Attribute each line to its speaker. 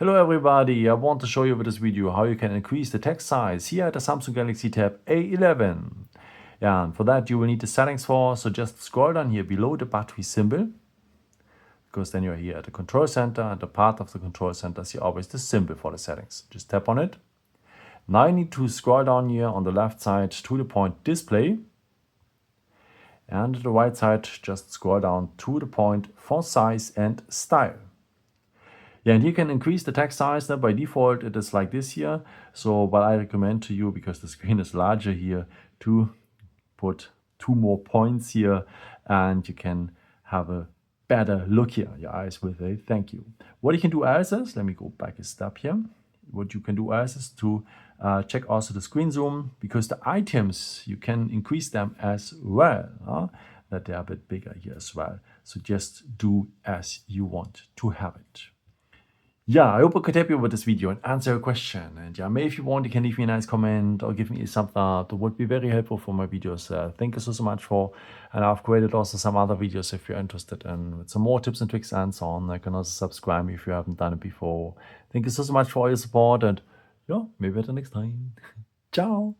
Speaker 1: Hello everybody, I want to show you with this video how you can increase the text size here at the Samsung Galaxy Tab A11. Yeah, and for that you will need the settings so just scroll down here below the battery symbol, because then you're here at the control center, and the part of the control center is here always the symbol for the settings. Just tap on it. Now you need to scroll down here on the left side to the point display, and the right side just scroll down to the point font size and style. Yeah, and you can increase the text size. By default, it is like this here. So what I recommend to you, because the screen is larger here, to put 2 more points here, and you can have a better look here. Your eyes will say thank you. What you can do else is, let me go back a step here. What you can do else is to check also the screen zoom, because the items, you can increase them as well, that they are a bit bigger here as well. So just do as you want to have it. Yeah, I hope I could help you with this video and answer your question. And yeah, maybe if you want, you can leave me a nice comment or give me a thumbs up. That would be very helpful for my videos. Thank you so much for. And I've created also some other videos if you're interested in with some more tips and tricks and so on. You can also subscribe if you haven't done it before. Thank you so much for all your support, and yeah, maybe at the next time. Ciao.